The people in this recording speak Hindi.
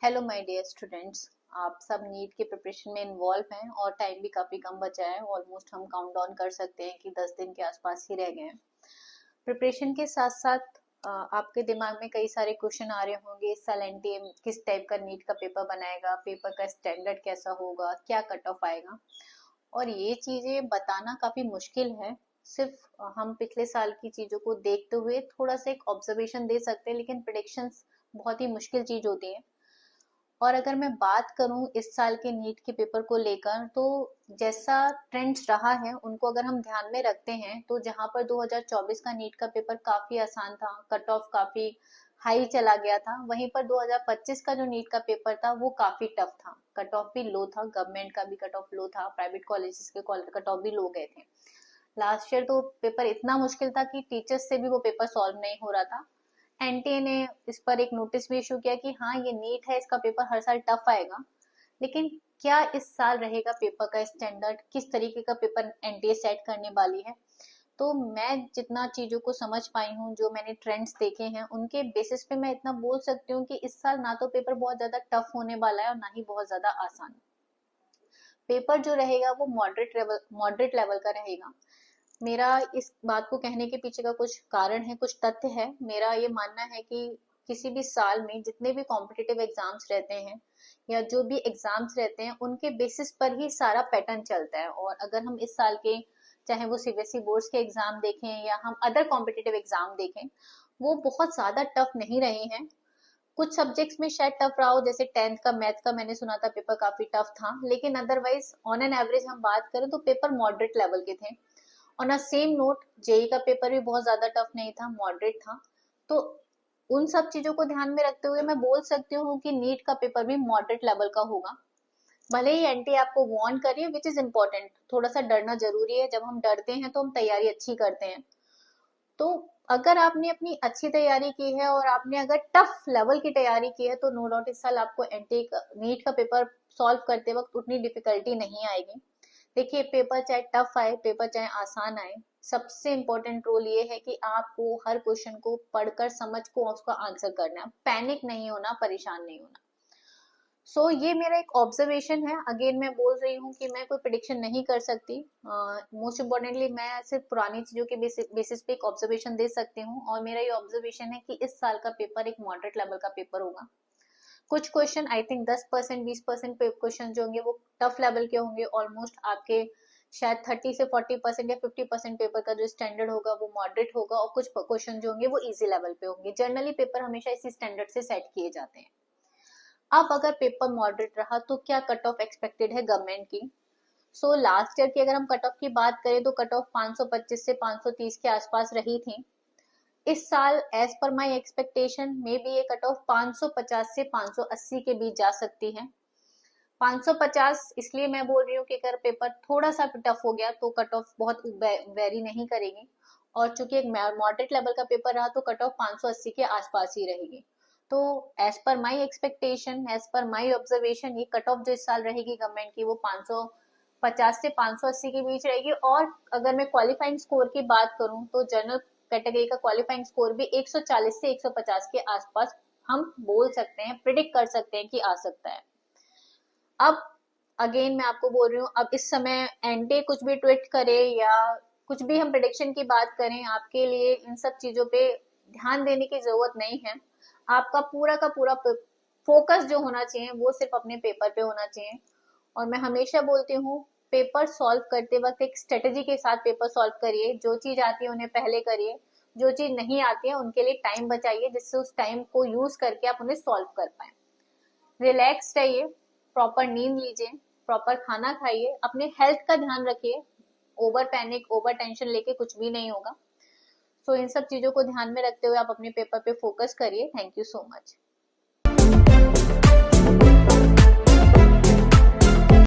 Hello my dear students. आप सब नीट के प्रिपरेशन में इन्वॉल्व हैं और टाइम भी काफ़ी कम बचा है। ऑलमोस्ट हम काउंट डाउन कर सकते हैं कि 10 दिन के आसपास ही रह गए हैं। प्रिपरेशन के साथ साथ आपके दिमाग में कई सारे क्वेश्चन आ रहे होंगे। इस साल एनटीए किस टाइप का नीट का पेपर बनाएगा, पेपर का स्टैंडर्ड कैसा होगा, क्या कट ऑफ आएगा। और ये चीज़ें बताना काफ़ी मुश्किल है। सिर्फ हम पिछले साल की चीज़ों को देखते हुए थोड़ा सा एक ऑब्जर्वेशन दे सकते हैं, लेकिन प्रिडिक्शंस बहुत ही मुश्किल चीज़ होती है। और अगर मैं बात करूं इस साल के नीट के पेपर को लेकर, तो जैसा ट्रेंड्स रहा है उनको अगर हम ध्यान में रखते हैं, तो जहां पर 2024 का नीट का पेपर काफी आसान था, कट ऑफ काफी हाई चला गया था, वहीं पर 2025 का जो नीट का पेपर था वो काफी टफ था। कट ऑफ भी लो था, गवर्नमेंट का भी कट ऑफ लो था, प्राइवेट कॉलेजेस के कट ऑफ भी लो गए थे। लास्ट ईयर तो पेपर इतना मुश्किल था कि टीचर्स से भी वो पेपर सॉल्व नहीं हो रहा था। एनटीए ने इस पर एक नोटिस भी इशू किया कि हाँ, ये नीट है, इसका पेपर हर साल टफ आएगा। लेकिन क्या इस साल रहेगा पेपर का स्टैंडर्ड, किस तरीके का पेपर एनटीए सेट करने वाली है। तो मैं जितना चीजों को समझ पाई हूँ, जो मैंने ट्रेंड्स देखे हैं, उनके बेसिस पे मैं इतना बोल सकती हूँ कि इस साल ना तो पेपर बहुत ज्यादा टफ होने वाला है और ना ही बहुत ज्यादा आसान। पेपर जो रहेगा वो मॉडरेट लेवल का रहेगा। मेरा इस बात को कहने के पीछे का कुछ कारण है, कुछ तथ्य है। मेरा ये मानना है कि किसी भी साल में जितने भी कॉम्पिटिटिव एग्जाम्स रहते हैं या जो भी एग्जाम्स रहते हैं, उनके बेसिस पर ही सारा पैटर्न चलता है। और अगर हम इस साल के, चाहे वो सीबीएसई बोर्ड्स के एग्जाम देखें या हम अदर कॉम्पिटिटिव एग्जाम देखें, वो बहुत ज्यादा टफ नहीं रहे हैं। कुछ सब्जेक्ट्स में शायद टफ रहा हो, जैसे 10th का मैथ का मैंने सुना था पेपर काफी टफ था, लेकिन अदरवाइज ऑन एन एवरेज हम बात करें तो पेपर मॉडरेट लेवल के थे। On a same note, JEE का पेपर भी बहुत ज्यादा टफ नहीं था, मॉडरेट था। तो उन सब चीजों को ध्यान में रखते हुए मैं बोल सकती हूँ कि नीट का पेपर भी मॉडरेट लेवल का होगा। भले ही एनटी आपको वार्न करिए, विच इज इम्पोर्टेंट, थोड़ा सा डरना जरूरी है। जब हम डरते हैं तो हम तैयारी अच्छी करते हैं। तो अगर आपने अपनी अच्छी तैयारी की है और आपने अगर टफ लेवल की तैयारी की है, तो नो डाउट इस साल आपको एनटी नीट का पेपर सॉल्व करते वक्त उतनी डिफिकल्टी नहीं आएगी। देखिए, पेपर चाहे टफ आए, पेपर चाहे आसान आए, सबसे इम्पोर्टेंट रोल ये है कि आपको हर क्वेश्चन को पढ़कर समझ को उसका आंसर करना है। पैनिक नहीं होना, परेशान नहीं होना। ये मेरा एक ऑब्जर्वेशन है। अगेन मैं बोल रही हूँ कि मैं कोई प्रिडिक्शन नहीं कर सकती। मोस्ट इम्पोर्टेंटली मैं सिर्फ पुरानी चीजों के बेसिस पे एक ऑब्जर्वेशन दे सकती हूँ, और मेरा ये ऑब्जर्वेशन है कि इस साल का पेपर एक मॉडरेट लेवल का पेपर होगा। कुछ क्वेश्चन, आई थिंक 10% 20% क्वेश्चन जो होंगे वो टफ लेवल के होंगे। ऑलमोस्ट आपके शायद 30 से 40% या 50% पेपर का जो स्टैंडर्ड होगा वो मॉडरेट होगा, और कुछ क्वेश्चन जो होंगे वो इजी लेवल पे होंगे। जनरली पेपर हमेशा इसी स्टैंडर्ड से सेट किए जाते हैं। अब अगर पेपर मॉडरेट रहा तो क्या कट ऑफ एक्सपेक्टेड है गवर्नमेंट की। लास्ट ईयर की अगर हम कट ऑफ की बात करें तो कट ऑफ 525 से 530 के आसपास रही थी। इस साल एज पर माई एक्सपेक्टेशन में भी ये कट ऑफ 550 से 580 के बीच जा सकती है। 550 इसलिए मैं बोल रही हूँ कि अगर पेपर थोड़ा सा टफ हो गया तो कट ऑफ बहुत वेरी नहीं करेगी, और चूंकि एक मॉडरेट लेवल का पेपर रहा तो कट ऑफ 580 के आसपास ही रहेगी। तो as per my expectation, as per my observation, ये कट ऑफ जो इस साल रहेगी गवर्नमेंट की वो 550 से 580 के बीच रहेगी। और अगर मैं क्वालिफाइंग स्कोर की बात करूं तो जनरल कैटेगरी का क्वालिफाइंग स्कोर भी 140 से 150 के आसपास हम बोल सकते हैं, प्रिडिक्ट कर सकते हैं कि आ सकता है। अब अगेन मैं आपको बोल रही हूँ, अब इस समय एनटी कुछ भी ट्वीट करे या कुछ भी हम प्रिडिक्शन की बात करें, आपके लिए इन सब चीजों पे ध्यान देने की जरूरत नहीं है। आपका पूरा का पूरा फोकस जो होना चाहिए वो सिर्फ अपने पेपर पे होना चाहिए। और मैं हमेशा बोलती हूँ, पेपर सॉल्व करते वक्त एक स्ट्रेटेजी के साथ पेपर सॉल्व करिए। जो चीज आती है उन्हें पहले करिए, जो चीज नहीं आती है उनके लिए टाइम बचाइए, जिससे उस टाइम को यूज करके आप उन्हें सॉल्व कर पाए। रिलैक्स रहिए, प्रॉपर नींद लीजिए, प्रॉपर खाना खाइए, अपने हेल्थ का ध्यान रखिए। ओवर पैनिक, ओवर टेंशन लेके कुछ भी नहीं होगा। इन सब चीजों को ध्यान में रखते हुए आप अपने पेपर पे फोकस करिए। Thank you so much.